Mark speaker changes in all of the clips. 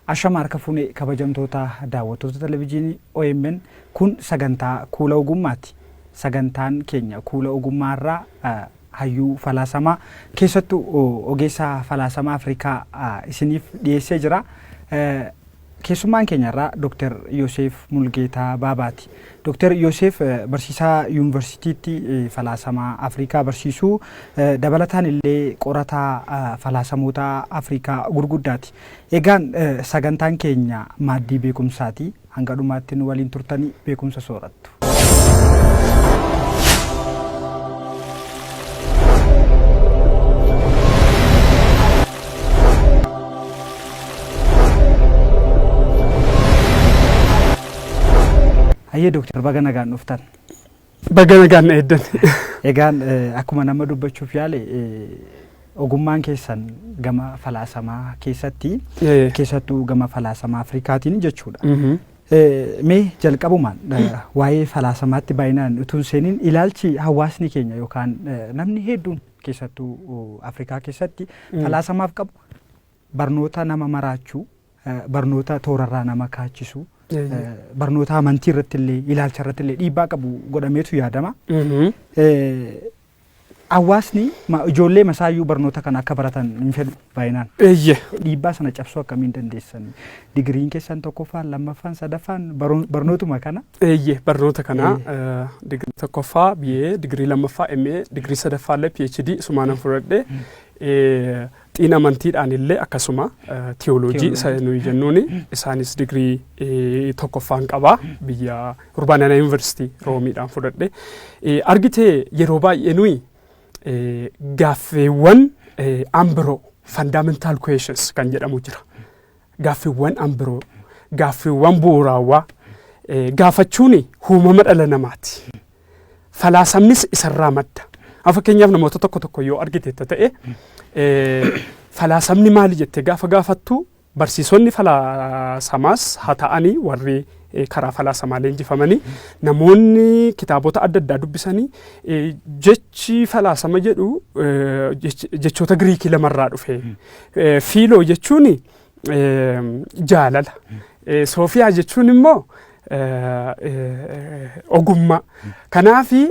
Speaker 1: Ashama harka fuunee kabajamtoota daawwattoota televizyiinii OMN kun sagantaa kuula ogummaati. Sagantaan keenya kuula ogummaarraa hayyuu falaasamaa keessattuu ogeessa falaasamaa Afrikaa isiniif dhiyeessee jira. Keessummaan keenyarraa Dr. Yoosef Mulgeetaa Baabaati. Dr. Yoosef barsiisaa yuunivarsiitiitti falaasamaa Afrikaa barsiisuu dabalataan illee qorataa falaasamoota Afrikaa gurguddaati. Egaan sagantaan keenya maaddii beekumsaati. Hanga dhumaatti nu waliin turtanii beekumsa soorattu. Ayyee Dr. Bagana gaan dhuftan.
Speaker 2: Bagana gaan eeddan.
Speaker 1: Egaan akkuma nama dubbachuuf yaale ogummaan keessan gama falaasamaa keessatti keessattuu gama falaasamaa Afrikaatiin jechuudha. Mee jalqabumaan waa'ee falaasamaatti baay'inaan utuun seeniin ilaalchi hawaasni keenya yookaan namni hedduun keessattuu Afrikaa keessatti falaasamaaf qabu barnoota nama maraachuu, barnoota toorarraa nama kaachisuu, barnoota amantii irratti illee ilaalcha irratti illee dhiibbaa qabu godhameetu yaadama. Hawaasni ijoollee masaayyuu barnoota kana akka baratan hin fedhu baay'inaan. Dhiibbaa sana cabsuu akkamiin dandeessan? Digiriin keessan tokkoffaan, lammaffaan, sadaffaan barnootuma kana?
Speaker 2: Barnoota kana digirii tokkoffaa, BA, digirii lammaffaa, MA, digirii sadaffaa illee PhD sumaanan fudhadhe. Xiina amantiidhaan illee akkasuma teoloojii isa nuyi jennuuni isaanis digirii tokkoffaan qaba biyya Urbaanana Yuunivarsiitii Roomiidhaan fudhadhe. Argitee yeroo baay'ee nuyi gaaffiiwwan ambiroo fundamental questions kan jedhamu jira. Gaaffiiwwan ambiroo, gaaffiiwwan bu'uuraawwaa gaafachuun uumama dhala namaati. Falaasamnis isarraa madda. Fakkeenyaaf namoota tokko yoo argiteetta ta'e falaasamni maali jettee gaafa gaafattu barsiisonni falaasamaas haa ta'anii warri karaa falaasamaa leenjifamanii namoonni kitaabota adda addaa dubbisanii jechi falaasama jedhu jechoota Giriikii lamarraa dhufe. Fiiloo jechuun jaalala. Soofiyaa jechuun immoo ogummaa. Kanaafi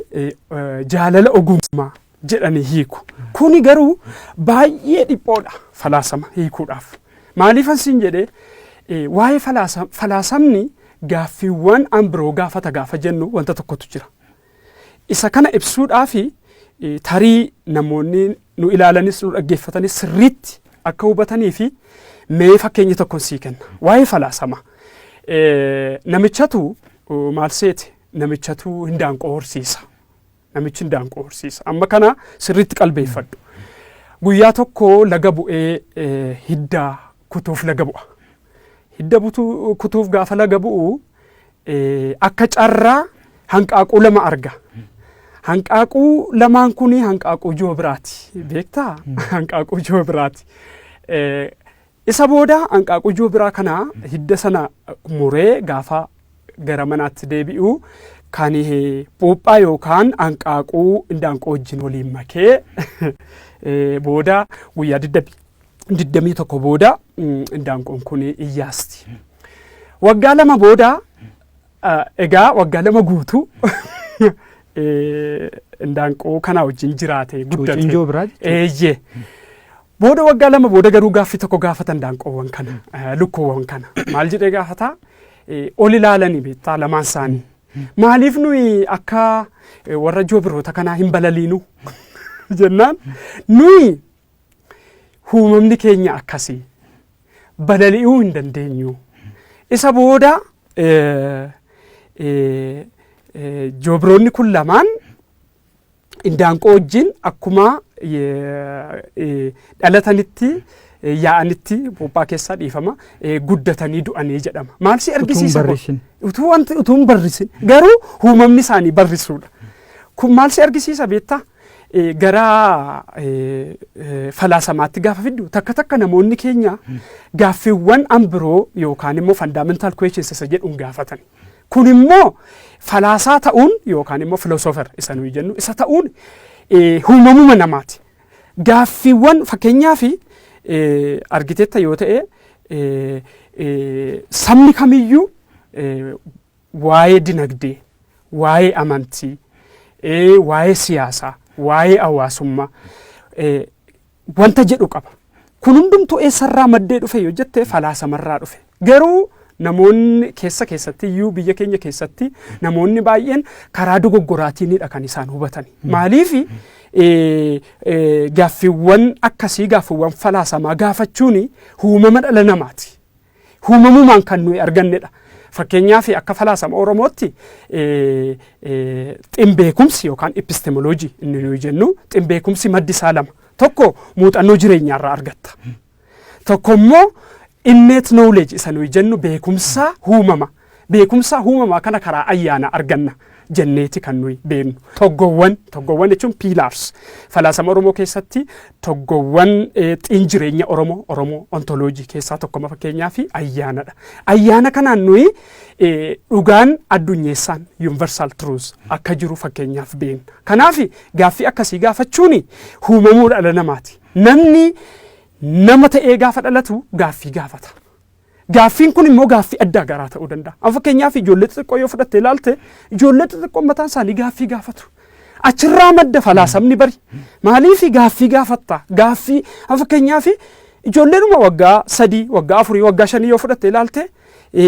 Speaker 2: jaalala ogummaa jedhanii hiiku. Kuni garuu baay'ee dhiphoodha falaasama hiikuudhaaf. Maaliifan siin jedhee waa'ee falaasamni gaaffiiwwan ambiroo gaafata gaafa jennu wanta tokkotu jira. Isa kana ibsuudhaafi tarii namoonni nu ilaalanis nu dhaggeeffatanis sirriitti akka hubatanii fi mee fakkeenya tokkoon sii kenna. Waa'ee falaasama. Namichatu maal seete? Namichatu hindaanqoo horsiisa. Namichi hindaanqoo horsiisa. Amma kana sirriitti qalbeeffadhu. Guyyaa tokko laga bu'ee hidda kutuuf laga bu'a. Hidda kutuuf gaafa laga bu'u akka carraa hanqaaquu lama arga. Hanqaaquu lamaan kuni hanqaaquu ijoo biraati. Beektaa? Hanqaaquu ijoo biraati. Isa booda hanqaaquu ijoo biraa kana hidda sana muree gaafa gara manaatti deebi'u kan puuphaa yookaan hanqaaquu indaanqoo wajjin waliin makee booda guyyaa 21 booda indaanqoon kun iyyaasti. Waggaa 2 booda egaa waggaa 2 guutuu indaanqoo kana wajjin jiraate guddate.
Speaker 1: Ijoo biraa
Speaker 2: jechuudha. Booda waggaa 2 booda garuu gaaffii tokko gaafatan indaanqoowwan kana lukkuuwwan kana maal jedhee gaafata? Ol ilaalanii beektaa lamaan isaanii. Maaliif nuyi akka warra joobiroota kanaa hin balaliinu jennaan nuyi uumamni keenya akkasii balali'uu hin dandeenyu. Isa booda joobiroonni kun lamaan indaanqoo wajjin akkuma dhalatanitti yaa'anitti puuphaa keessaa dhiifama guddatanii du'anii jedhama. Maal si argisiisa? Utuu hin barrisin garuu uumamni isaanii barrisuudha. Kun maal si argisiisa beektaa? Gara falaasamaatti gaafa fiddu takka namoonni keenya gaaffiiwwan ambiroo yookaan immoo fundamental questions isa jedhuun gaafatan. Kun immoo falaasaa ta'uun yookaan immoo philosopher isa nuyi jennu isa ta'uun uumamuma namaati. Gaaffiiwwan fakkeenyaaf argiteetta yoo ta'e sabni kamiyyuu waa'ee dinagdee, waa'ee amantii, waa'ee siyaasaa, waa'ee hawaasummaa wanta jedhu qaba. Kun hundumtuu eessarraa maddee dhufe yoo jette falaasamarraa dhufe. Garuu namoonni keessatti iyyuu biyya keenya keessatti namoonni baay'een karaa dogoggoraatiinidha kan isaan hubatan. Maaliif gaaffiiwwan akkasii gaaffiiwwan falaasamaa gaafachuun uumama dhala namaati. Uumamumaan kan nuyi argannedha. Fakkeenyaaf akka falaasama Oromootti ximbeekumsi yookaan epistemoloojii inni nuyi jennu ximbeekumsi maddi isaa lama. Tokko muuxannoo jireenyaarraa argatta. Tokko immoo innate knowledge isa nuyi jennu beekumsa uumama. Beekumsa uumamaa kana karaa ayyaana arganna jenneeti kan nuyi beeknu. Toggoowwan jechuun pillars. Falaasama Oromoo keessatti toggoowwan xiinjireenya Oromoo ontoloojii keessaa tokkoma fakkeenyaaf ayyaanadha. Ayyaana kanaan nuyi dhugaan addunyeessaan universal truth akka jiru fakkeenyaaf beekna. Kanaaf gaaffii akkasii gaafachuun uumamuu dhala namaati. Namni nama ta'ee gaafa dhalatu gaaffii gaafata. Gaaffiin kun immoo gaaffii adda garaa ta'uu danda'a. Fakkeenyaaf ijoollee xixiqqoo yoo fudhattee ilaalte ijoollee xixiqqoo mataan isaanii gaaffii gaafatu. Achirraa madda falaasamni bari. Maaliif gaaffii gaafatta? Gaaffii fakkeenyaaf ijoolleedhuma waggaa 3, waggaa 4, waggaa 5 yoo fudhattee ilaalte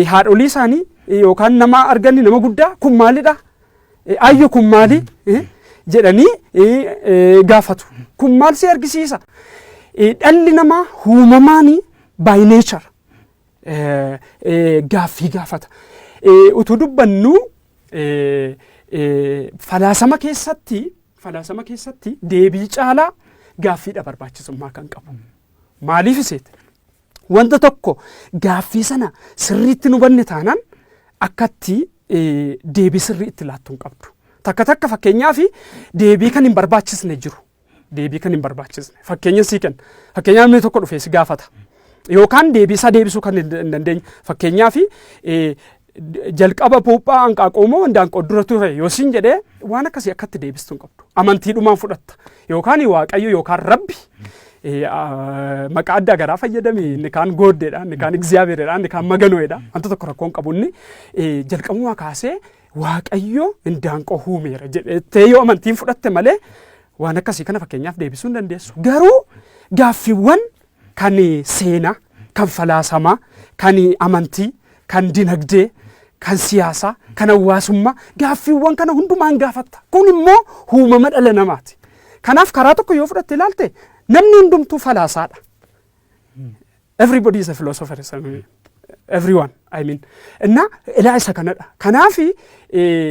Speaker 2: haadholii isaanii yookaan nama arganni nama guddaa kun maalidha? Ayyo kun maali? Jedhanii gaafatu. Kun maal si argisiisa? Dhalli namaa uumamaan by nature gaaffii gaafata. Utuu dubbannu falaasama keessatti deebii caalaa gaaffiidha barbaachisummaa kan qabu. Maaliif iseete? Wanta tokko gaaffii sana sirriitti nu banne taanaan akkatti deebii sirrii itti laattuu hin qabdu. Takka fakkeenyaaf deebii kan hin barbaachisne jiru. Deebii kan hin barbaachisne. Fakkeenya sii kenna. Fakkeenyaaf namni tokko dhufee si gaafata. Yookaan deebisaa deebisuu kan hin dandeenye. Fakkeenyaaf jalqaba buuphaa hanqaaquu moo handaanqoo dura ture yoo siin jedhee waan akkasii akkatti deebistuu hin qabdu. Amantiidhumaan fudhatta. Yookaan Waaqayyo yookaan Rabbi maqaa addaa garaa fayyadami. Inni kaan gooddeedha, inni kaan Egziyaabeeridha, inni kaan Maganoodha. Wanta tokko rakkoon qabu inni jalqabumaa kaasee Waaqayyo handaanqoo uumeera jedhee yoo amantiin fudhatte malee waan akkasii kana fakkeenyaaf deebisuu hin dandeessu. Garuu gaaffiiwwan kan seenaa, kan falaasamaa, kan amantii, kan dinagdee, kan siyaasaa, kan hawaasummaa gaaffiiwwan kana hundumaan gaafatta. Kun immoo uumama dhala namaati. Kanaaf karaa tokko yoo fudhatte ilaalte namni hundumtuu falaasaadha. Everybody is a philosopher. Everyone, I mean. Inna ilaa isa kanadha. Kanaaf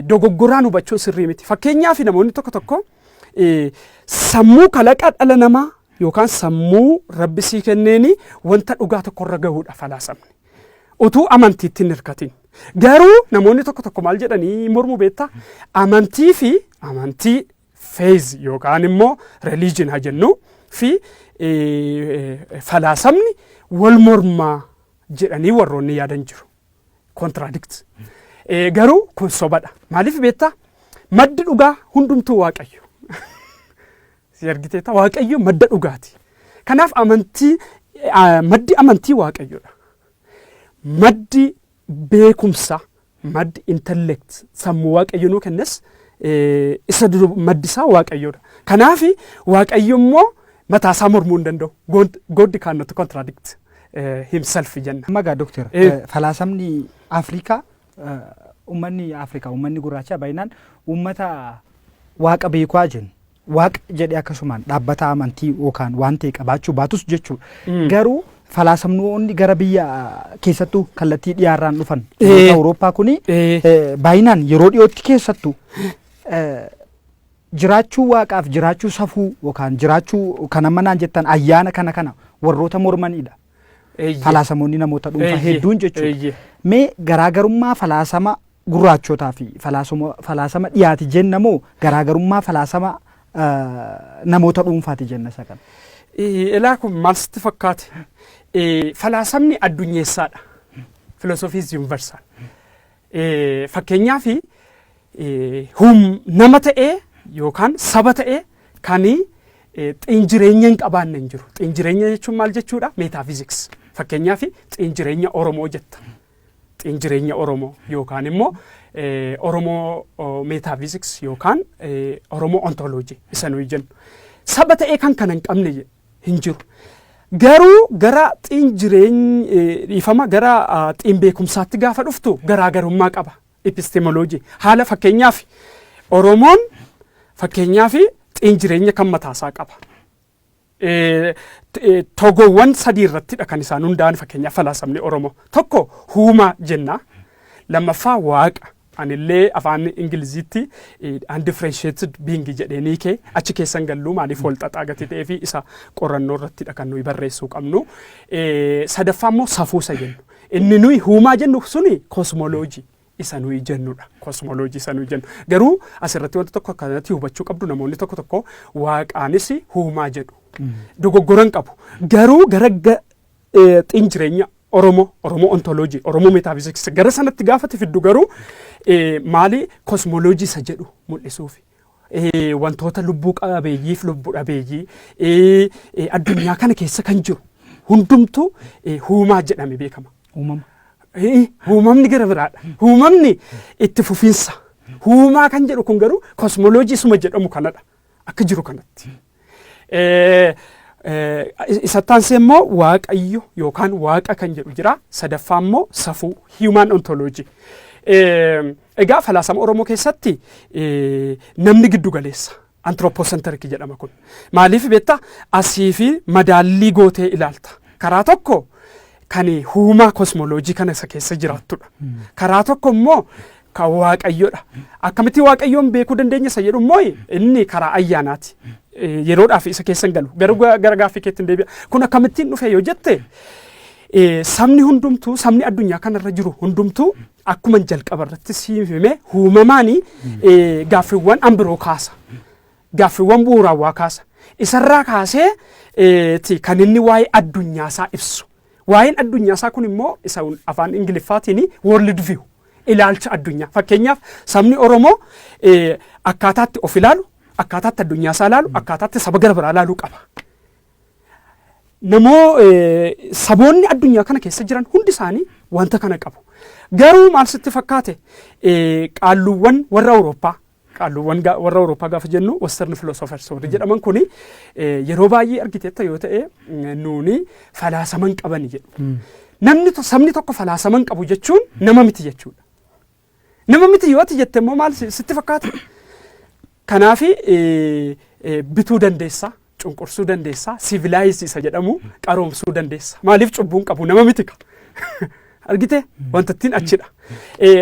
Speaker 2: dogoggoraan hubachuun sirrii miti. Fakkeenyaaf namoonni tokko sammuu kalaqa dhala namaa yookaan sammuu Rabbi sii kenneeni wanta dhugaa tokkorra gahuudha falaasamni. Utuu amantiitti hin hirkatin. Garuu namoonni tokko maal jedhanii mormuu beektaa? Amantii faith yookaan immoo religion haa jennu fi falaasamni wal mormaa jedhanii warroonni yaadan jiru. Contradict. Garuu kun sobadha. Maaliif beektaa? Maddi dhugaa hundumtuu Waaqayyo. Si argiteeta Waaqayyo madda dhugaati. Kanaaf maddi amantii Waaqayyoodha. Maddi beekumsa, maddi intellect sammuu Waaqayyo nuu kennes isa maddi isaa Waaqayyoodha. Kanaaf Waaqayyo immoo mataa isaa mormuu hin danda'u. God cannot contradict himself jenna.
Speaker 1: Magaa Dooktar falaasamni Afrikaa uummanni gurraacha baay'inaan uummata waaqa beekaa jennu. Waaqa jedhee akkasumaan dhaabbata amantii yookaan waan ta'e qabaachuu baatus jechuudha. Garuu falaasamnoonni gara biyya keessattuu kallattii dhiyaarraan dhufan Awurooppaa kuni baay'inaan yeroo dhiyootti keessattuu jiraachuu waaqaaf jiraachuu safuu yookaan jiraachuu kana manaan jettan ayyaana kana warroota mormanidha. Falaasamoonni namoota dhuunfaa hedduun jechuudha. Mee garaagarummaa falaasama gurraachotaa fi falaasama dhiyaati jenna moo garaagarummaa falaasama namoota dhuunfaati jenna isa kana?
Speaker 2: Ilaa kun maal sitti fakkaate? Falaasamni addunyeessaadha. Philosophy is universal. Fakkeenyaaf nama ta'ee yookaan saba ta'ee kan xiinjireenya hin qabaanne hin jiru. Xiinjireenya jechuun maal jechuudha? Metaphysics. Fakkeenyaaf xiinjireenya Oromoo jetta. Xiinjireenya Oromoo yookaan immoo Oromoo Metaphysics yookaan Oromoo Ontology isa nuyi jennu. Saba ta'ee kan kana hin qabne hin jiru. Garuu gara xiinjireenya gara xiinbeekumsaatti gaafa dhuftu garaagarummaa qaba. Epistemology haala fakkeenyaaf Oromoon fakkeenyaaf xiinjireenya kan mataasaa qaba. Togoowwan sadii irrattidha kan isaan hundaa'an fakkeenyaaf falaasamni Oromoo. Tokko huumaa jenna. Lammaffaa waaqa. Anillee afaan Ingiliziitti undifferentiated being jedhanii kee achi keessan galluu maaliif wal xaxaa gati ta'ee fi isa qorannoo irrattidha kan nuyi barreessuu qabnu. Sadaffaa immoo safuusa jennu. Inni nuyi huumaa jennu suni kosmooloojii isa nuyi jennudha. Kosmooloojii isa nuyi jennu. Garuu asirratti wanta tokko akkanatti hubachuu qabdu namoonni tokko tokko waaqaanis huumaa jedhu. Dogoggoran qabu. Garuu gara xiinjireenya Oromoo Ontology, Oromoo Metaphysics gara sanatti gaafate fiddu garuu maali kosmooloojii isa jedhu mul'isuufi. Wantoota lubbuu qabeeyyiif lubbuu dhabeeyyii addunyaa kana keessa kan jiru hundumtuu huumaa jedhame beekama. Uumamni gara biraadha. Uumamni itti fufiinsa. Huumaa kan jedhu kun garuu kosmooloojii suma jedhamu kanadha. Akka jiru kanatti. Isattaansee immoo waaqayyo yookaan waaqa kan jedhu jira. Sadaffaa immoo safuu human ontology. Egaa falaasama Oromoo keessatti namni giddu galeessa. Anthropocentric jedhama kun. Maaliif beektaa asii fi madaallii gootee ilaalta. Karaa tokko kan huumaa kosmooloojii kana isa keessa jiraattudha. Karaa tokko immoo kan waaqayyoodha. Akkamitti waaqayyoon beekuu dandeenya isa jedhu immoo inni karaa ayyaanaati. Yeroodhaaf isa keessan galu. Garuu gara gaaffii keetti hin deebi'a. Kun akkamittiin dhufe yoo jette sabni hundumtuu sabni addunyaa kanarra jiru hundumtuu akkuma jalqaba irratti siifime uumamaanii gaaffiiwwan ambiroo kaasa. Gaaffiiwwan bu'uuraawwaa kaasa. Isarraa kaasee kan inni waa'ee addunyaasaa ibsu. Waa'een addunyaasaa kun immoo isa afaan Ingiliffaatiin world view ilaalcha addunyaa. Fakkeenyaaf sabni Oromoo akkaataatti of ilaalu, akkaataatti addunyaasaa ilaalu, akkaataatti saba gara biraa ilaaluu qaba. Saboonni addunyaa kana keessa jiran hundi isaanii wanta kana qabu. Garuu maal sitti fakkaate qaalluuwwan warra Awurooppaa warra Awurooppaa gaafa jennu western philosophers warri jedhaman kuni yeroo baay'ee argiteetta yoo ta'e nuuni falaasaman qabani jedhu. Sabni tokko falaasaman qabu jechuun nama miti jechuudha. Nama miti yoo jette immoo maal sitti fakkaata? Kanaafi bituu dandeessa, cunqursuu dandeessa, civilized isa jedhamu qaroomsuu dandeessa. Maaliif cubbuun qabu nama miti ka? Argite wanta ittiin achidha.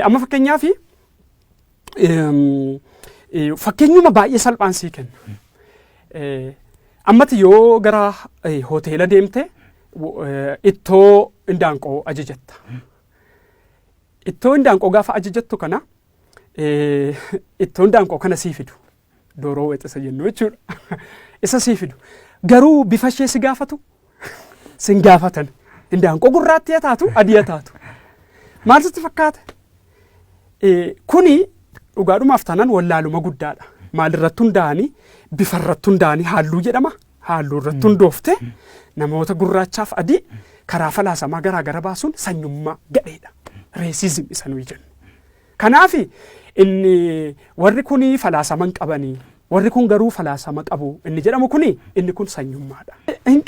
Speaker 2: Amma fakkeenyaaf fakkeenyuma baay'ee salphaan sii kenna. Ammati yoo gara hoteela deemte ittoo indaanqoo ajajatta. Ittoo indaanqoo gaafa ajajattu kana ittoo indaanqoo kana sii fidu. Dooroo weexisa jennu jechuudha. Isa sii fidu. Garuu bifa ishee si gaafatu sin gaafatan. Indaanqoo gurraatti haa taatu adii haa taatu. Maal sitti fakkaata? Kuni dhugaadhumaaf taanaan wallaaluma guddaadha. Maalirratti hundaa'anii bifarratti hundaa'anii halluu jedhama. Halluu irratti hundoofte namoota gurraachaaf adii karaa falaasamaa garaa gara baasuun sanyummaa gadheedha. Reesizim isa nuyi jennu. Kanaaf inni warri kuni falaasaman qabanii warri kun garuu falaasama qabu inni jedhamu kuni inni kun sanyummaadha. Hin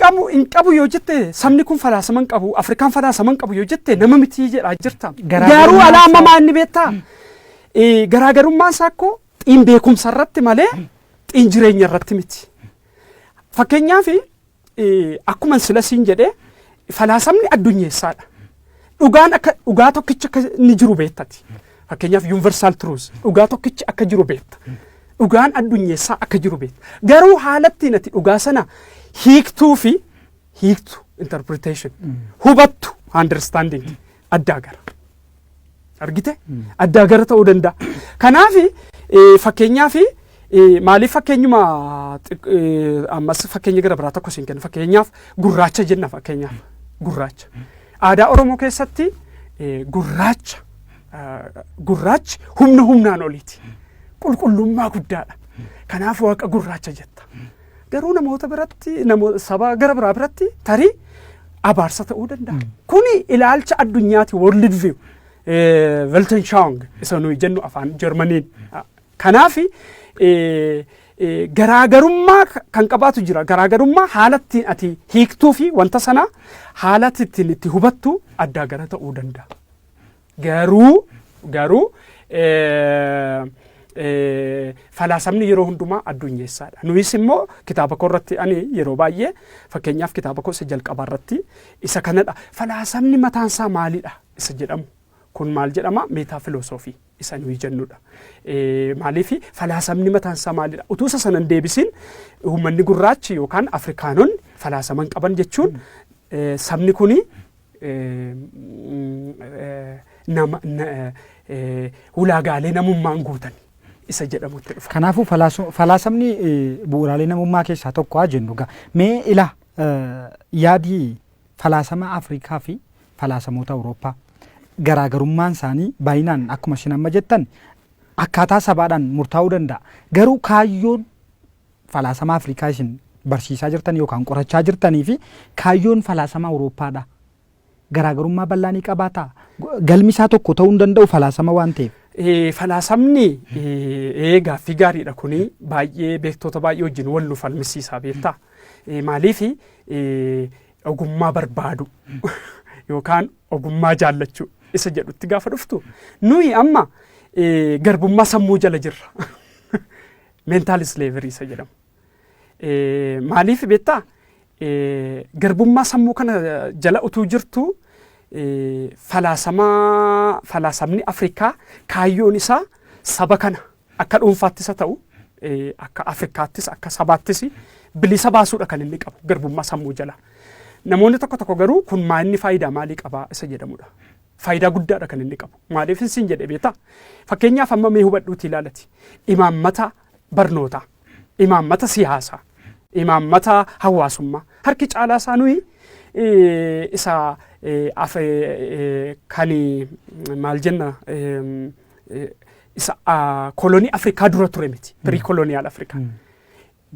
Speaker 2: qabu yoo jette sabni kun falaasaman qabu Afrikaan falaasaman qabu yoo jette nama miti jedhaa jirta. Garuu alaamamaa inni beektaa garaagarummaan isaa akkoo xiin beekumsa irratti malee xiin jireenya irratti miti. Fakkeenyaaf akkuma sila siin jedhee falaasamni addunyeessaadha. Dhugaa tokkicha akka inni jiru beektati. Fakkeenyaaf universal truth dhugaa tokkicha akka jiru beekta. Dhugaan addunyeessaa akka jiru beekta. Garuu haalatti nati dhugaa sana hiiktuu interpretation hubattu understanding addaa gara. Argite? Addaa gara ta'uu danda'a. Kanaaf fakkeenyaaf maaliif fakkeenyuma ammas fakkeenya gara biraa tokko siin kenna. Fakkeenyaaf gurraacha jenna fakkeenyaaf gurraacha. Aadaa Oromoo keessatti gurraachi humnaan oliiti. Qulqullummaa guddaadha. Kanaaf waaqa gurraacha jetta. Garuu namoota biratti saba gara biraa biratti tarii abaarsa ta'uu danda'a. Kuni ilaalcha addunyaati world view Weltanschauung isa nuyi jennu afaan Jarmaniin. Kanaaf garaagarummaa kan qabaatu jira. Garaagarummaa haala ittiin ati hiiktuu fi wanta sana haala ittiin itti hubattu addaa gara ta'uu danda'a. Garuu falaasamni yeroo hundumaa addunyeessaadha. Nuyis immoo kitaaba koo irratti ani yeroo baay'ee fakkeenyaaf kitaaba koo isa jalqabaa irratti isa kanadha. Falaasamni mataansaa maalidha isa jedhamu. Kun maal jedhama? Meetaafilosoofii isa nuyi jennudha. Maaliifi falaasamni mataansaa maalidha? Utuu isa sanan deebisin uummanni gurraachi yookaan Afrikaanonni falaasaman qaban jechuun sabni kuni ulaagaalee namummaan guutan isa jedhamutti dhufa.
Speaker 1: Kanaafuu falaasamni bu'uuraalee namummaa keessaa tokko haa jennu gaa. Mee ila yaadii falaasama Afrikaa fi falaasamoota Awurooppaa garaagarummaan isaanii baay'inaan akkuma isin amma jettan akkaataa sabaadhaan murtaa'uu danda'a. Garuu kaayyoon falaasama Afrikaa isin barsiisaa jirtan yookaan qorachaa jirtanii fi kaayyoon falaasama Awurooppaadha. Garaagarummaa bal'aa ni qabaataa. Galmi isaa tokko ta'uu hin danda'u falaasama waan ta'eef.
Speaker 2: Falaasamni gaaffii gaariidha kuni baay'ee beektoota baay'ee wajjin wal nu falmisiisaa beektaa. Maaliifi ogummaa barbaadu yookaan ogummaa jaallachuu isa jedhutti gaafa dhuftu nuyi amma garbummaa sammuu jala jirra. Mental slavery isa jedhamu. Maaliif beektaa garbummaa sammuu kana jala utuu jirtu falaasamni Afrikaa kaayyoon isaa saba kana akka dhuunfaattis haa ta'u akka Afrikaattis akka sabaattis bilisa baasuudha kan inni qabu garbummaa sammuu jala. Namoonni tokko garuu kun inni faayidaa maalii qabaa isa jedhamudha. Faayidaa guddaadha kan inni qabu. Maaliif isin jedhe beektaa? Fakkeenyaaf amma mee hubadhuuti ilaalati. Imaammata barnootaa, imaammata siyaasaa, imaammata hawaasummaa harki caalaa isaa nuyi isa kan maal jenna isa kolonii Afrikaa dura ture miti. Pre-colonial Afrikaa.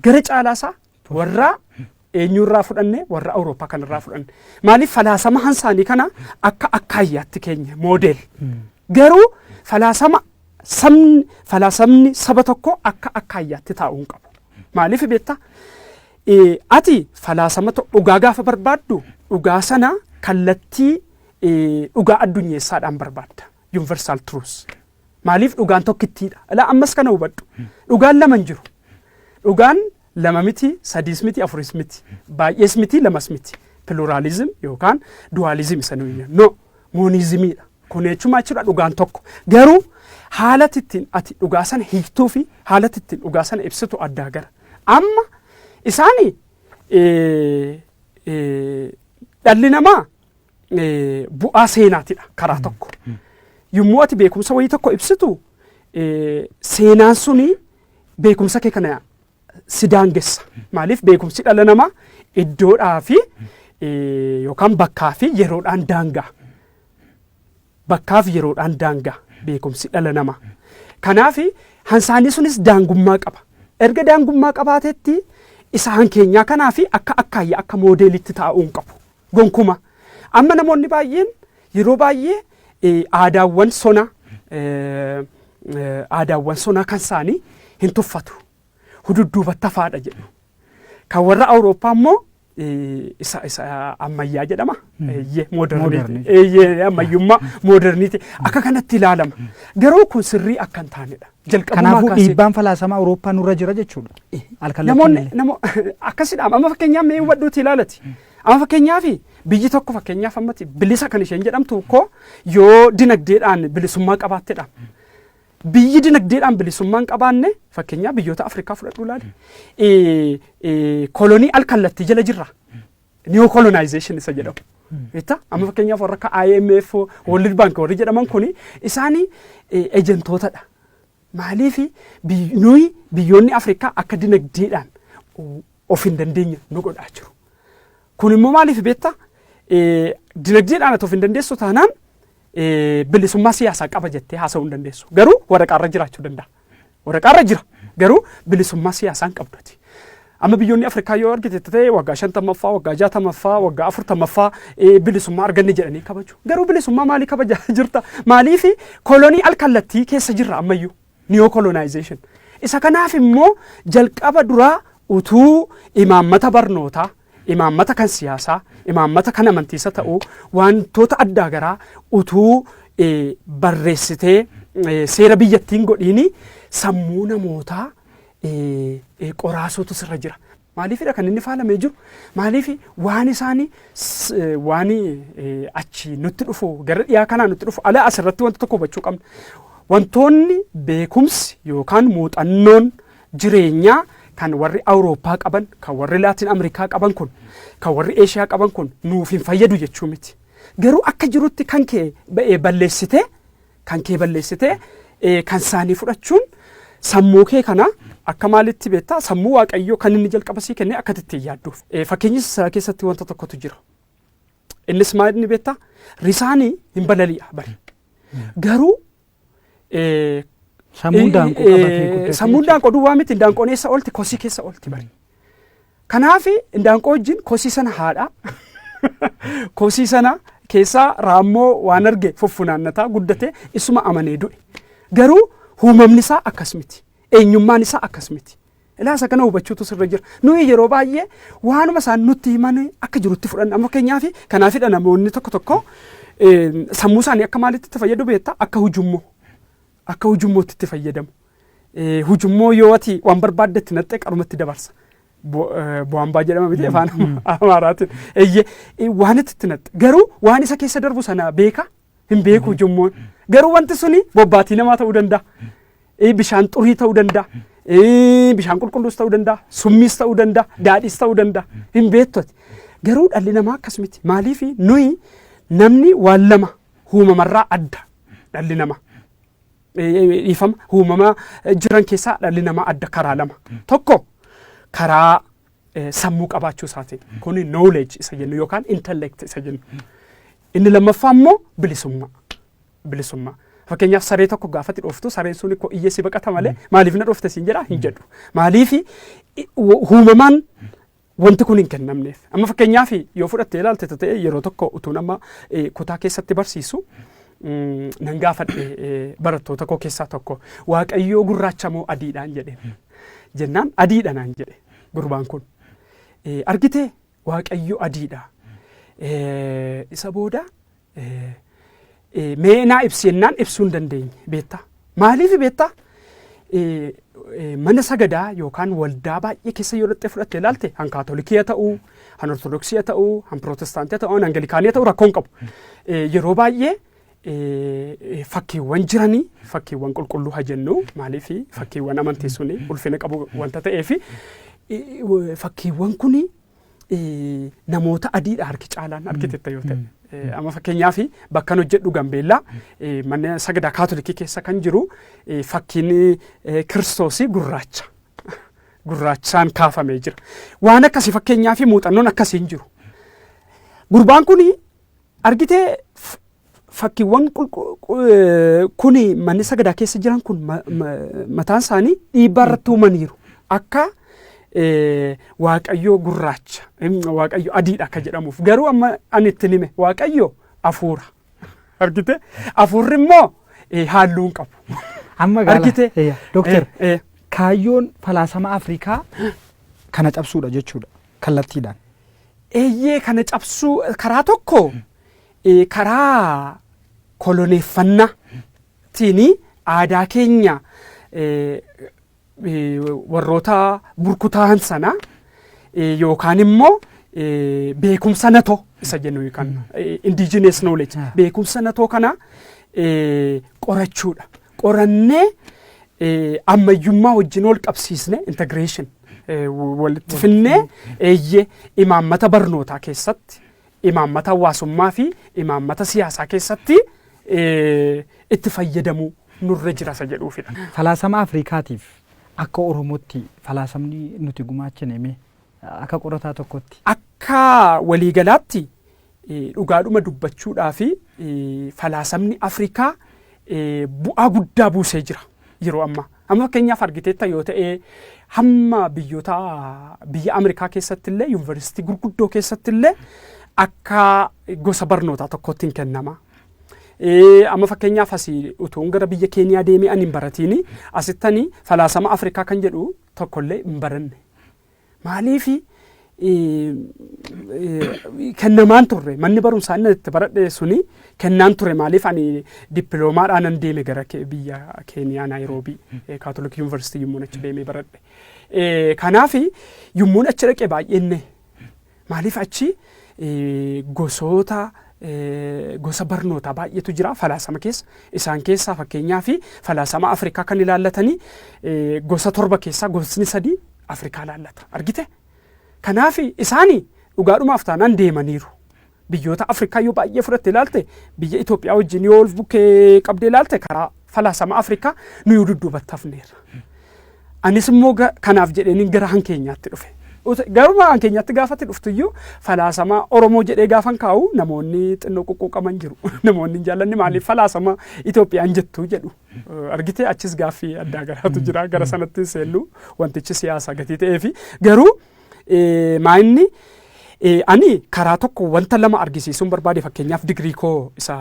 Speaker 2: Gara caalaa isaa warra eenyurraa fudhanne warra Awurooppaa kanarraa fudhanne. Maaliif falaasama hansaanii kana akka akkaayyaatti keenya moodel. Garuu falaasamni saba tokko akka akkaayyaatti taa'uu hin qabu. Maaliif beektaa? Ati falaasama dhugaa gaafa barbaaddu dhugaa sana kallattii dhugaa addunyeessaadhaan barbaadda. Universal truth. Maaliif dhugaan tokkittiidha? Ilaa ammas kana hubadhu. Dhugaan lama hin jiru. Dhugaan lama miti, sadiis miti, afuris miti, baay'ees miti, lamas miti. Pluralism yookaan dualism isa nuyi jennu. No, moonizimiidha. Kun jechuudha dhugaan tokko. Garuu haala ittiin ati dhugaa sana hiiktuu fi haala ittiin dhugaa sana ibsitu addaa gara. Amma isaanii dhalli namaa bu'aa seenaatidha karaa tokko. Yommuu ati beekumsa wayii tokko ibsitu seenaan suni beekumsa kee kana si daangessa. Maaliif beekumsi dhala namaa iddoodhaa fi yookaan bakkaa fi yeroodhaan daangaa. Bakkaa fi yeroodhaan daangaa beekumsi dhala namaa. Kanaaf hansaanii sunis daangummaa qaba. Erga daangummaa qabaatetti isaan keenyaa kanaa fi akka akkaayya akka moodeelitti taa'uu hin qabu. Gonkuma. Amma namoonni baay'een yeroo baay'ee aadaawwan sonaa kan isaanii hin tuffatu. Hududduubatti hafaadha jedhu. Kan warra Awurooppaa immoo isa ammayyaa jedhama. Ammayyummaa mooderniiti. Akka kanatti ilaalama. Garuu kun sirrii akka hin taanedha.
Speaker 1: Kanaafuu dhiibbaan falaasama Awurooppaa nurra jira jechuudha.
Speaker 2: Namoonni akkasidha. Amma fakkeenyaaf mee hubadhuuti ilaalati. Amma fakkeenyaaf biyyi tokko fakkeenyaaf ammatti bilisa kan isheen jedhamtu koo yoo dinagdeedhaan bilisummaa qabaattedha. Biyyi dinagdeedhaan bilisummaan qabaanne fakkeenyaaf biyyoota Afrikaa fudhadhuu ilaali. Kolonii alkallattii jala jirra. Neo colonization isa jedhamu. Amma fakkeenyaaf warra akka IMF, World Bank warri jedhaman kuni isaanii ejentootadha. Maaliif nuyi biyyoonni Afrikaa akka dinagdeedhaan of hin dandeenye nu godhaa jiru. Kun immoo maaliif beektaa? Dinagdeedhaan of hin dandeessu taanaan bilisummaa siyaasaa qaba jettee haasa'uu hin dandeessu. Garuu waraqaarra jiraachuu danda'a. Waraqaarra jira. Garuu bilisummaa siyaasaa hin qabduti. Amma biyyoonni Afrikaa yoo argite ta'e waggaa 50ffaa, waggaa 60ffaa, waggaa 40ffaa bilisummaa arganne jedhanii kabaju. Garuu bilisummaa maalii kabajaa jirta? Maaliif kolonii alkallattii keessa jirra ammayyuu? Neo-colonization. Isa kanaaf immoo jalqaba duraa utuu imaammata barnootaa, imaammata kan siyaasaa, imaammata kan amantiisa ta'uu wantoota addaa garaa utuu barreessitee seera biyyattiin godhiini sammuu namootaa qoraasuutu sirra jira. Maaliifidha kan inni faalamee jiru? Maaliif waan isaanii waan achi nutti dhufu gara dhiyaa kanaa nutti dhufu ala asirratti wanta tokko hubachuu qabna. Wantoonni beekumsi yookaan muuxannoon jireenyaa kan warri Awurooppaa qaban, kan warri Laatiin Ameerikaa qaban kun, kan warri Eeshiyaa qaban kun nuuf hin fayyadu jechuu miti. Garuu akka jirutti kan kee balleessitee kan isaanii fudhachuun sammuu kee kana akka maalitti beektaa sammuu Waaqayyoo kan inni jalqaba sii kennee akka ittiin yaadduuf. Fakkeenyis isaa keessatti wanta tokkotu jira. Innis maal inni beektaa? Risaanii hin balali'a bari. Garuu
Speaker 1: sammuun daanqoo qabatee guddate.
Speaker 2: Sammuun daanqoo duwwaa miti daanqoon eessa oolti? Kosii keessa oolti bari. Kanaaf daanqoo wajjin kosii sana haadha. Kosii sana keessaa raammoo waan arge fuffunaannataa guddate isuma amanee du'e. Garuu uumamni isaa akkas miti. Eenyummaan isaa akkas miti. Ilaasa kana hubachuutu sirra jira. Nuyi yeroo baay'ee waanuma isaan nutti himan akka jirutti fudhanna. Amma fakkeenyaaf kanaafidha namoonni tokko sammuu isaanii akka maalitti itti fayyadu beektaa? Akka hujummootti itti fayyadamu. Hujummoo yoo ati waan barbaaddetti naxxee qarumatti dabarsa. Bu'aambaa jedhama miti afaan Amaaraatiin. Waan itti naxxe. Garuu waan isa keessa darbu sana beeka hin beeku hujummoon. Garuu wanti suni bobbaatii namaa ta'uu danda'a. Bishaan xurii ta'uu danda'a. Bishaan qulqulluus ta'uu danda'a. Summiis ta'uu danda'a. Daadhiis ta'uu danda'a. Hin beektooti. Garuu dhalli namaa akkas miti. Maaliif nuyi namni waan lama uumamarraa adda dhalli namaa. Dhiifama uumama jiran keessaa dhalli namaa adda karaa lama. Tokko karaa sammuu qabaachuu isaatiin. Kuni knowledge isa jennu yookaan intellect isa jennu. Inni lammaffaa immoo bilisummaa. Fakkeenyaaf saree tokko gaafatti dhooftu sareen sun koo iyyee si baqata malee maaliif na dhoofte siin jedhaa hin jedhu. Maaliif uumamaan wanti kun hin kennamneef. Amma fakkeenyaaf yoo fudhattee ilaalte ta'e yeroo tokko utuu nama kutaa keessatti barsiisu nan gaafadhe barattoota koo keessaa tokko Waaqayyoo gurraacha moo adiidhaan jedhe. Jennaan adiidha naan jedhe gurbaan kun. Argitee Waaqayyoo adiidha. Isa booda mee naa ibsi jennaan ibsuu hin dandeenye beektaa. Maaliif beektaa? Mana sagadaa yookaan waldaa baay'ee keessa yoo dhaqxee fudhattee ilaalte han kaatolikii ta'uu, han ortodoksii ta'uu, han pirootestaantii ta'uu, han angilikaanii ta'uu rakkoo hin qabu. Yeroo baay'ee fakkiiwwan jiranii fakkiiwwan qulqulluu haa jennu maaliif fakkiiwwan amantii suni ulfina qabu wanta ta'eef fakkiiwwan kuni namoota adiidha harki caalaan argiteetta yoo ta'e. Amma fakkeenyaaf bakka hojjedhu Gambeellaa mana sagadaa kaatolikii keessa kan jiru fakkiin Kiristoosii gurraachaan kaafamee jira. Waan akkasii fakkeenyaaf muuxannoon akkasiin jiru. Gurbaan kuni argitee fakkiiwwan kuni manni sagadaa keessa jiran kun mataan isaanii dhiibbaa irratti uumaniiru. Akka Waaqayyoo gurraacha, Waaqayyoo adiidha akka jedhamuuf. Garuu amma ani itti hime Waaqayyoo hafuura. Argite? Hafuurri immoo halluu hin qabu.
Speaker 1: Amma argite? Dooktar, kaayyoon falaasama Afrikaa kana cabsuudha jechuudha kallattiidhaan.
Speaker 2: Kana cabsuu karaa tokko karaa koloneeffannaatiin aadaa keenya warroota burkutaan sana yookaan immoo beekumsa natoo isa jennu yookaan indigenous knowledge beekumsa natoo kana qorachuudha. Qorannee ammayyummaa wajjin wal qabsiisne integration walitti finnee imaammata barnootaa keessatti imaammata hawaasummaa fi imaammata siyaasaa keessatti itti fayyadamuu nurra jira isa jedhuufidha.
Speaker 1: Falaasama Afrikaatiif akka Oromootti falaasamni nuti gumaachine akka qorataa tokkotti.
Speaker 2: Akka waliigalaatti dhugaadhuma dubbachuudhaa fi falaasamni Afrikaa bu'aa guddaa buusee jira. yeroo ammaa. Amma fakkeenyaaf argiteetta yoo ta'e hamma biyya Ameerikaa keessatti illee yuunivarsiitii gurguddoo keessatti illee akka gosa barnootaa tokkotti hin kennama. Amma fakkeenyaaf asii utuun gara biyya Keeniyaa deemee ani hin baratiini asittanii falaasama Afrikaa kan jedhu tokkollee hin baranne. Maaliifi kennamaan turre manni barumsaa inni itti baradhe suni kennaan turre maaliif ani dippiloomaadhaan nan deeme gara biyya Keeniyaa Naayiroobii Kaatolik Yuunivarsiitii yommuun achi deemee baradhe. Kanaaf yommuun achi dhaqe baay'inne maaliif achi gosa barnootaa baay'eetu jira falaasama keessa. Isaan keessaa fakkeenyaaf falaasama Afrikaa kan ilaallatanii gosa 7 keessaa gosni 3 Afrikaa ilaallata argite. Kanaaf isaanii dhugaadhumaaf taanaan deemaniiru. Biyyoota Afrikaa yoo baay'ee fudhatte ilaalte biyya Itoophiyaa wajjin yoo ol bukkee qabdee ilaalte karaa falaasama Afrikaa nuyi dudduubatti hafneerra. Anis immoo kanaaf jedheen gara hankeenyaatti dhufe. Garuma hankeenyaatti gaafatti dhuftuyyuu falaasama Oromoo jedhee gaafan kaa'u namoonni xinnoo quqquuqaman jiru. Namoonni hin jaallanne maaliif falaasama Itoophiyaan jettuu jedhu. Argite achis gaaffii addaa garaatu jira gara sanatti seennu wantichi siyaasa gatii ta'eefi garuu maa'inni ani karaa tokko wanta lama argisiisuun barbaade fakkeenyaaf digirii koo isa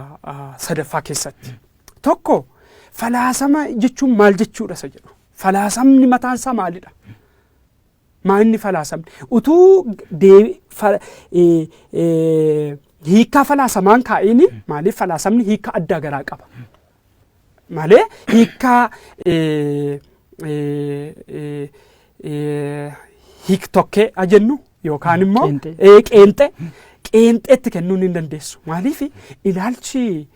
Speaker 2: sadaffaa keessatti. Tokko falaasama jechuun maal jechuudha isa jedhu. Falaasamni mataan isaa maalidha? Maa'inni falaasamni utuu hiikaa falaasamaan kaa'ini maaliif falaasamni hiikaa addaa garaa qaba. Malee hiikaa hiiktokkee ajennu yookaan immoo qeenxeetti kennuun hin dandeessu. Maaliif ilaalchi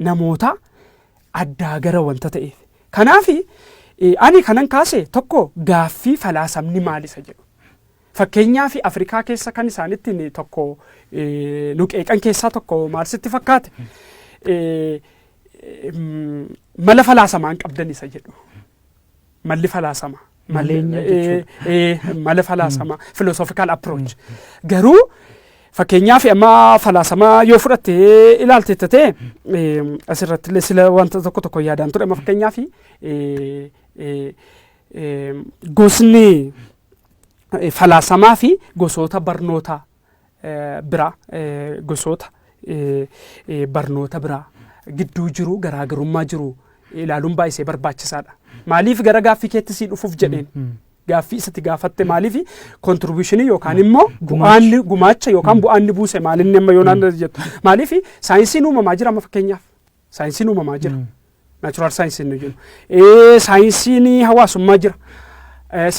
Speaker 2: namoota addaa gara wanta ta'eef. Kanaaf ani kanan kaase tokko gaaffii falaasamni maalisa jedhu. Fakkeenyaaf Afrikaa keessa kan isaanitti tokko nuqeeqan keessaa tokko maal sitti fakkaate mala falaasamaan qabdan isa jedhu. Malli falaasama. Mala falaasama philosophical approach. Garuu fakkeenyaaf amma falaasama yoo fudhattee ilaalte ta'e asirratti illee sila wanta tokko yaadaan ture. Amma fakkeenyaaf gosni falaasamaa fi gosoota barnoota biraa barnoota biraa gidduu jiru garaagarummaa jiru ilaaluun baay'ee barbaachisaadha. Maaliif gara gaaffii keetti sii dhufuuf jedheen gaaffii isatti gaafatte maaliif kontribuushinii yookaan immoo gumaacha yookaan bu'aanni buuse maalinni amma yoonaan jettu maaliif saayinsiin uumamaa jira amma fakkeenyaaf saayinsiin uumamaa jira naachuraal saayinsiin nu jennu saayinsiin hawaasummaa jira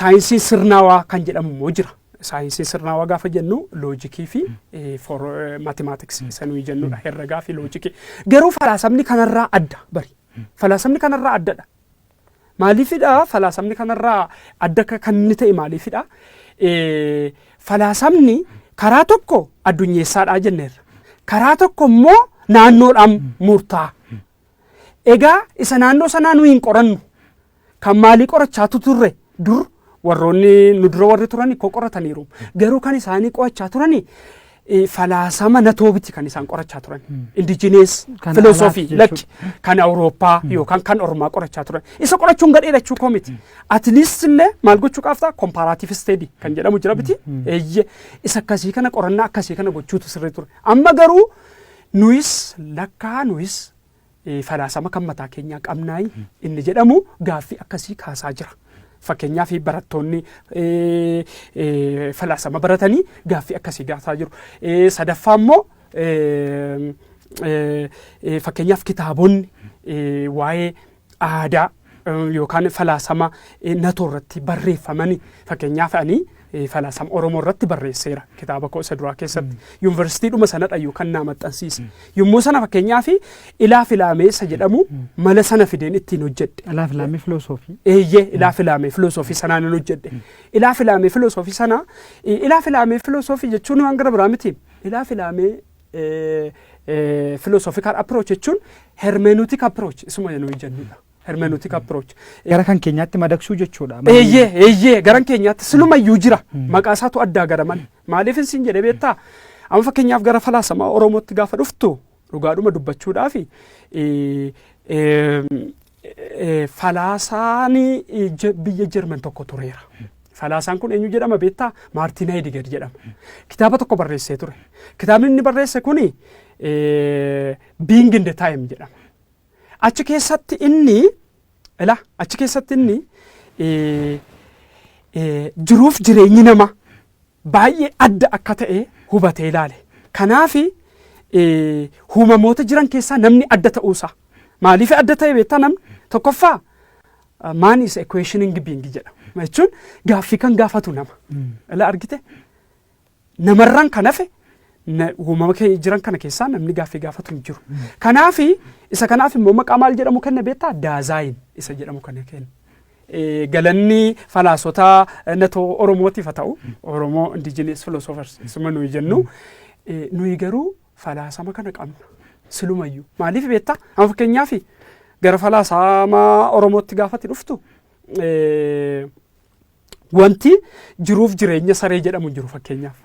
Speaker 2: saayinsiin sirnaawaa kan jedhamu immoo jira. Saayinsiin sirnaawaa gaafa jennu loojikii fi maatimaatiksii isa nuyi jennudha herregaa fi loojikii. Garuu falaasamni kanarraa adda bari. Falaasamni kanarraa addadha. Maaliifidha falaasamni kanarraa adda kan inni ta'e maaliifidha? Falaasamni karaa tokko addunyeessaadhaa jenneerra. Karaa tokko immoo naannoodhaan murtaa'a. Egaa isa naannoo sanaa nuyi hin qorannu kan maalii qorachaatu turre dur warroonni nu dura warri turani ko qorataniiru. Garuu kan isaanii qo'achaa turani falaasama natoobiti kan isaan qorachaa turan. Indigenous philosophy lakki kan Awurooppaa yookaan kan Oromaa qorachaa turan. Isa qorachuun gadheedhachuu koo miti. At least illee maal gochuu qaaftaa comparative study kan jedhamu jira biti. Eeyyee isa akkasii kana qorannaa akkasii kana gochuutu sirrii ture. Amma garuu nuyis falaasama kan mataa keenyaa qabnaayi inni jedhamu gaaffii akkasii kaasaa jira. Fakkeenyaaf barattoonni falaasama baratanii gaaffii akkasii gaafataa jiru. Sadaffaa immoo fakkeenyaaf kitaabonni waa'ee aadaa yookaan falaasama natoo irratti barreeffamanii fakkeenyaaf ani falaasama Oromoo irratti barreesseera kitaaba koo isa duraa keessatti yuunivarsiitiidhuma sanadha yookaan naa maxxansiise. Yommuu sana fakkeenyaaf ilaa filaamee isa jedhamu mala sana fideen ittiin hojjedhe.
Speaker 1: Ilaa filaamee filosoofii.
Speaker 2: Eeyyee ilaa filaamee filosoofii sanaan hin hojjedhe. Ilaa filaamee filosoofii sana ilaa filaamee filosoofii jechuun waan gara biraa miti. Ilaa filaamee philosophical approach jechuun hermeneutic approach isuma nuyi jennudha. Hermeneutic approach.
Speaker 1: Gara kan keenyaatti madaqsuu jechuudha.
Speaker 2: Eeyyee gara keenyaatti silumayyuu jira. Maqaa isaatu addaa gara malee. Maaliif isin jedhee beektaa? Amma fakkeenyaaf gara falaasama Oromootti gaafa dhuftu dhugaadhuma dubbachuudhaaf falaasaan biyya Jarman tokko tureera. Falaasaan kun eenyu jedhama beektaa? Maartiin Heediger jedhama. Kitaaba tokko barreessee ture. Kitaabni inni barreesse kuni Being in the Time jedhama. Achi keessatti inni jiruuf jireenyi nama baay'ee adda akka ta'e hubatee ilaale. Kanaafi uumamoota jiran keessaa namni adda ta'uusaa. Maaliif adda ta'e beektaa namni? Tokkoffaa man is a questioning being jedhama. Jechuun gaaffii kan gaafatu nama. Ilaa argite? Namarraan kan hafe uumama jiran kana keessaa namni gaaffii gaafatu hin jiru. Kanaafi isa kanaaf immoo maqaa maal jedhamu kenna beektaa? Daazaayin isa jedhamu kana kenna. Galanni falaasota natoo Oromootiif haa ta'u, Oromoo indigenous philosophers isuma nuyi jennu, nuyi garuu falaasama kana qabna. Silumayyuu. Maaliif beektaa? Amma fakkeenyaaf gara falaasama Oromootti gaafatti dhuftu wanti jiruuf jireenya saree jedhamu jiru fakkeenyaaf.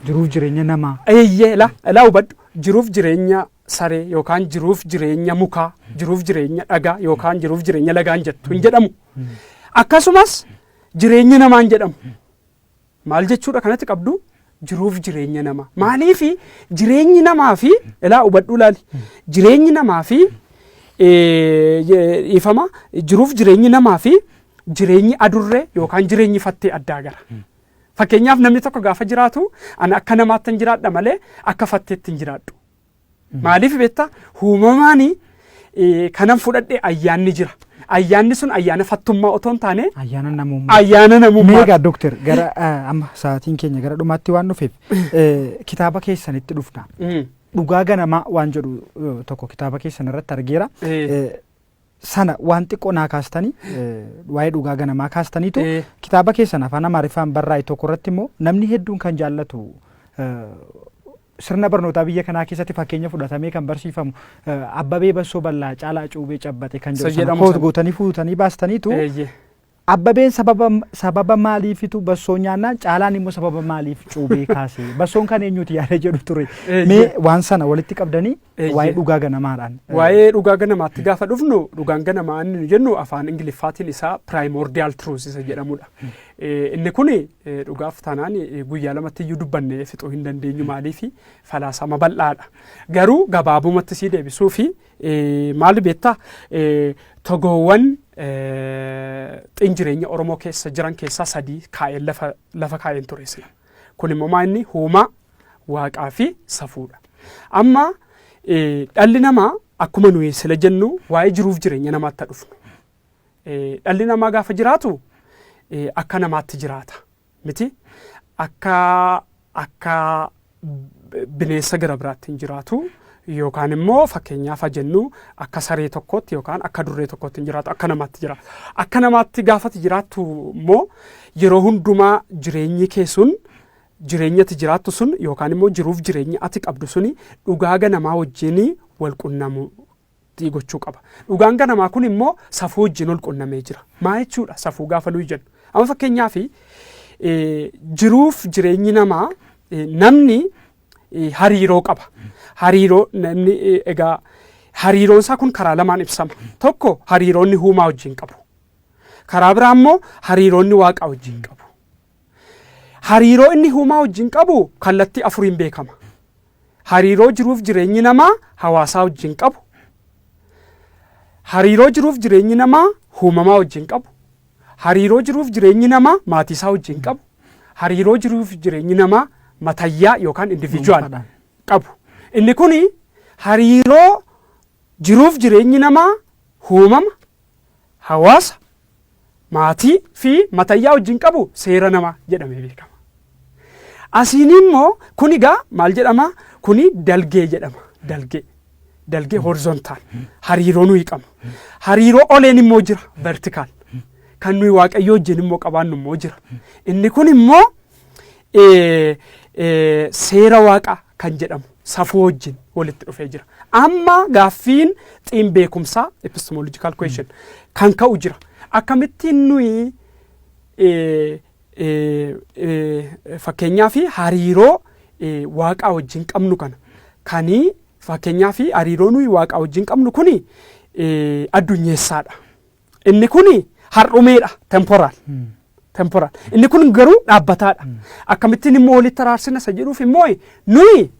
Speaker 1: Jiruuf jireenya namaa.
Speaker 2: Eeyyee ilaa hubadhu. Jiruuf jireenya saree yookaan jiruuf jireenya mukaa, jiruuf jireenya dhagaa yookaan jiruuf jireenya lagaan jettu hin jedhamu. Akkasumas jireenya namaan jedhamu. Maal jechuudha kanatti qabdu? Jiruuf jireenya namaa. Maaliifi jireenyi namaa fi ilaa hubadhu ilaali. Jireenyi namaa fi jiruuf jireenyi namaa fi jireenyi adurree yookaan jireenyi fattee addaa gara. Fakkeenyaaf namni tokko gaafa jiraatu ani akka namaatti hin jiraadha malee akka fatteetti hin jiraadhu. Maaliif beektaa? Uumamaan kanan fudhadhee ayyaanni jira. Ayyaanni sun ayyaana fattummaa otoo hin taane
Speaker 1: ayyaana namummaa.
Speaker 2: Ayyaana namummaa.
Speaker 1: Meegaa Dooktar gara amma sa'aatiin keenya gara dhumaatti waan dhufeef kitaaba keessanitti dhufna. Dhugaa ganamaa waan jedhu tokko kitaaba keessan irratti argeera. Sana waan xiqqoo naa kaastanii waa'ee dhugaa ganamaa kaastaniitu kitaaba keessan afaan Amaariffaan barraa'e tokko irratti immoo namni hedduun kan jaallatu sirna barnootaa biyya kanaa keessatti fakkeenya fudhatamee kan barsiifamu Abbabee Bassoo Bal'aa Caalaa Cuubee Cabbate kan jedhu gootanii fuutanii baastaniitu Abbabeen sababa maaliifitu bassoo nyaannaan Caalaan immoo sababa maaliif cuubee kaase bassoon kan eenyuti yaada jedhu ture. Mee waan sana walitti qabdanii waa'ee dhugaa ganamaadhaan.
Speaker 2: Waa'ee dhugaa ganamaatti gaafa dhufnu dhugaan ganamaa inni jennu afaan Ingiliffaatiin isaa primordial truth isa jedhamudha. Inni kun dhugaaf taanaan guyyaa lamatti iyyuu dubbannee fixuu hin dandeenyu maaliifi falaasama bal'aadha. Garuu gabaabumatti sii deebisuu fi maal beektaa togoowwan xinjireenya Oromoo keessa jiran keessaa sadii kaa'een lafa kaa'een ture sila. Kun immoo maanni uumaa, waaqaa fi safuudha. Amma dhalli namaa akkuma nuyi sila jennu waa'ee jiruuf jireenya namaatti dhufnu. Dhalli namaa gaafa jiraatu akka namaatti jiraata miti akka bineensa gara biraatti hin jiraatu. Yookaan immoo fakkeenyaaf jennu akka saree tokkotti yookaan akka durree tokkotti hin jiraatu akka namaatti jiraatu. Akka namaatti gaafatti jiraattu immoo yeroo hundumaa jireenyi kee sun jireenyatti jiraattu sun yookaan immoo jiruuf jireenya ati qabdu suni dhugaa ganamaa wajjin wal qunnamuu gochuu qaba. Dhugaan ganamaa kun immoo safuu wajjin wal qunnamee jira. Maa jechuudha safuu gaafa nuyi jennu. Amma fakkeenyaaf jiruuf jireenyi namaa namni hariiroo qaba. Hariiroo namni egaa hariiroon isaa kun karaa lamaan ibsama. Tokko hariiroonni uumaa wajjin qabu. Karaa biraa immoo hariiroonni waaqaa wajjin qabu. Hariiroo inni uumaa wajjin qabu kallattii afuriin beekama. Hariiroo jiruuf jireenyi namaa hawaasaa wajjin qabu. Hariiroo jiruuf jireenyi namaa uumamaa wajjin qabu. Hariiroo jiruuf jireenyi namaa maatiisaa wajjin qabu. Hariiroo jiruuf jireenyi namaa matayyaa yookaan individual qabu. Inni kun hariiroo jiruuf jireenyi namaa uumama, hawaasa, maatii fi matayyaa wajjin qabu seera namaa jedhamee beekama. Asiin immoo kun egaa maal jedhama? Kuni dalgee jedhama. Dalgee horizontaal hariiroo nuyi qabnu. Hariiroo oleen immoo jira vertikaal. Kan nuyi waaqayyoo wajjin immoo qabaannu immoo jira. Inni kun immoo seera waaqaa kan jedhamu safuu wajjin walitti dhufee jira. Amma gaaffiin xiin beekumsaa epistemological question kan ka'u jira. Akkamittiin nuyi fakkeenyaa fi hariiroo waaqaa wajjin qabnu kana kanii fakkeenyaa fi hariiroo nuyi waaqaa wajjin qabnu kuni addunyeessaadha. Inni kuni har'umeedha temporaal. Temporaal. Inni kun garuu dhaabbataadha. Akkamittiin immoo walitti araarsina isa jedhuuf immoo nuyi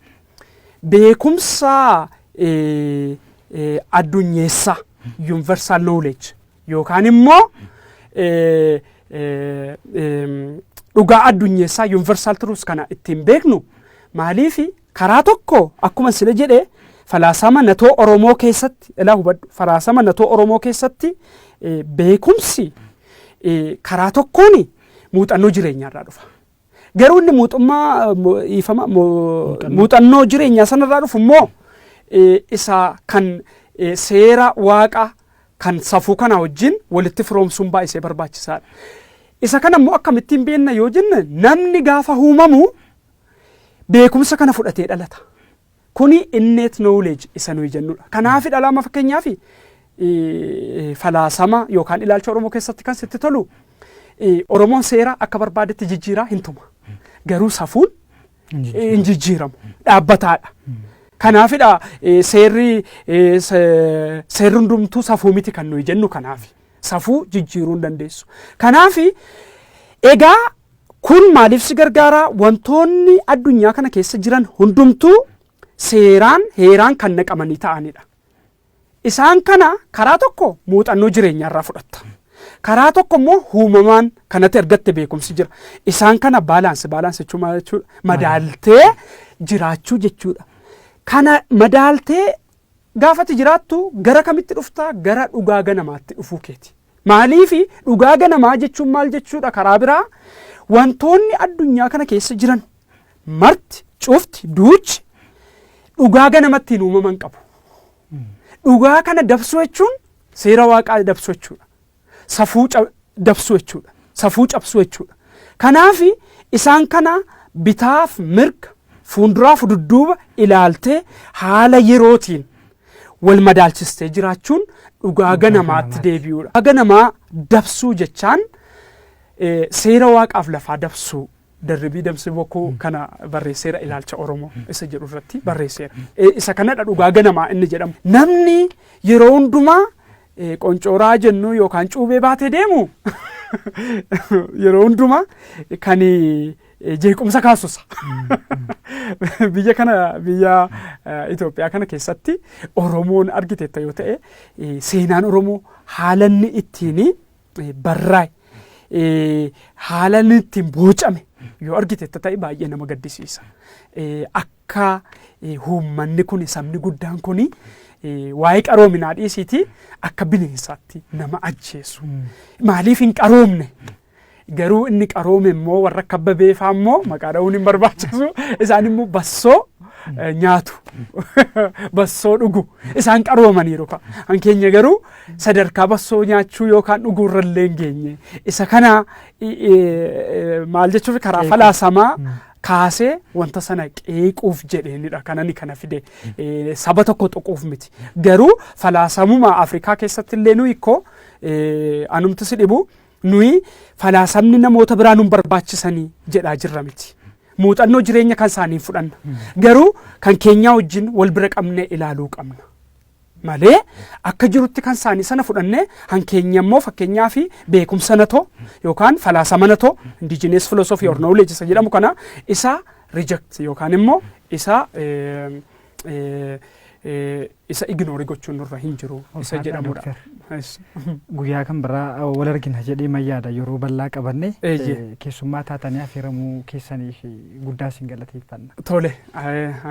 Speaker 2: beekumsa addunyeessaa universal knowledge yookaan immoo dhugaa addunyeessaa universal truths kana ittiin beeknu maaliif karaa tokko akkuma sila jedhee falaasama natoo Oromoo keessatti ilaa hubadhu falaasama natoo Oromoo keessatti beekumsi karaa tokkoon muuxannoo jireenyaarraa dhufa. Garuu inni muuxannoo jireenyaa sanarraa dhufu immoo isa kan seera waaqa kan safuu kana wajjin walitti firoomsuun baay'ee barbaachisaadha. Isa kana immoo akkamittiin beekna yoo jenne namni gaafa uumamu beekumsa kana fudhatee dhalata. Kuni innate knowledge isa nuyi jennudha. Kanaaf dhalama fakkeenyaaf falaasama yookaan ilaalcha Oromoo keessatti kan sitti tolu Oromoon seera akka barbaadetti jijjiiraa hin tuma. Garuu safuun hin jijjiiramu dhaabbataadha. Kanaafidha seerri hundumtuu safuu miti kan nuyi jennu kanaaf safuu jijjiiruu hin dandeessu. Kanaaf egaa kun maaliif si gargaara wantoonni addunyaa kana keessa jiran hundumtuu heeraan kan naqamanii ta'anidha. Isaan kana karaa tokko muuxannoo jireenyaarraa fudhatta. Karaa tokko immoo uumamaan kanatti argatte beekumsi jira. Isaan kana baalaansi jechuudha madaaltee jiraachuu jechuudha. Kana madaaltee gaafati jiraattu gara kamitti dhuftaa gara dhugaa ganamaatti dhufuu keeti. Maaliif dhugaa ganamaa jechuun maal jechuudha karaa biraa wantoonni addunyaa kana keessa jiran marti cufti duuchi dhugaa ganamatti hin uumaman qabu. Dhugaa kana dabsuu jechuun seera waaqaa dabsuu jechuudha. Safuu dabsuu jechuudha. Safuu cabsuu jechuudha. Kanaaf isaan kana bitaaf mirga fuulduraaf dudduuba ilaaltee haala yerootiin wal madaalchistee jiraachuun dhugaa ganamaatti deebi'uudha. Dhugaa ganamaa dabsuu jechaan seera waaqaaf lafaa dabsuu darbii dabsuu bokkuu kana barreesseera ilaalcha Oromoo isa jedhu irratti barreesseera. Isa kanadha dhugaa ganamaa inni jedhamu. Namni yeroo hundumaa qoncooraa jennu yookaan cuubee baatee deemu yeroo hundumaa kan jeequmsa kaasusa. Biyya Itoophiyaa kana keessatti Oromoon argiteetta yoo ta'e seenaan Oromoo haalanni ittiin barraa'e haalanni ittiin boocame yoo argiteetta ta'e baay'ee nama gaddisiisa. Akka uummanni kun sabni guddaan kun waa'ee qaroominaa dhiisiiti akka bineensaatti nama ajjeesu. Maaliif hin qaroomne? Garuu inni qaroome immoo warra akka Abbabeefaa immoo maqaa dha'uun hin barbaachisu. Isaan immoo bassoo nyaatu. Bassoo dhugu. Isaan qaroomaniiru ka. Hankeenya garuu sadarkaa bassoo nyaachuu yookaan dhuguu irrallee hin geenye. Isa kana maal jechuuf karaa falaasamaa kaasee wanta sana qeequuf jedheenidha kanani kana fide saba tokko tuquuf miti. Garuu falaasamuma Afrikaa keessatti illee nuyi ikkoo anumti si dhibu nuyi falaasamni namoota biraa nun barbaachisanii jedhaa jirra miti. Muuxannoo jireenya kan isaanii fudhanna. Garuu kan keenyaa wajjin wal bira qabnee ilaaluu qabna. Malee akka jirutti kan isaanii sana fudhannee hankeenya immoo fakkeenyaa fi beekumsa natoo yookaan falaasama natoo indigenous philosophy or knowledge isa jedhamu kana isa reject yookaan immoo isa ignore gochuun nurra hin jiru isa jedhamudha.
Speaker 1: Guyyaa kan biraa wal argina jedhee mayyaada yeroo bal'aa qabanne keessummaa taatanii affeeramuu keessaniif guddaa sin galateeffanna.
Speaker 2: Tole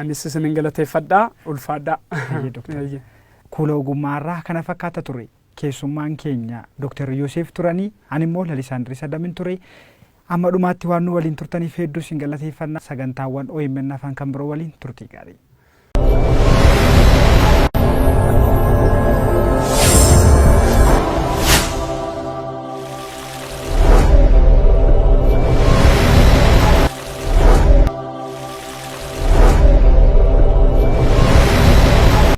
Speaker 2: anis isin galateeffadhaa ulfaadhaa.
Speaker 1: Kuula ogummaarraa kana fakkaata ture. Keessummaan keenya Dr. Yoosef turanii ani immoo Lalisaandirii Sadamin ture. Amma dhumaatti waan nu waliin turtaniif hedduu sin galateeffanna. Sagantaawwan OMN afaan kan biroo waliin turtii gaarii.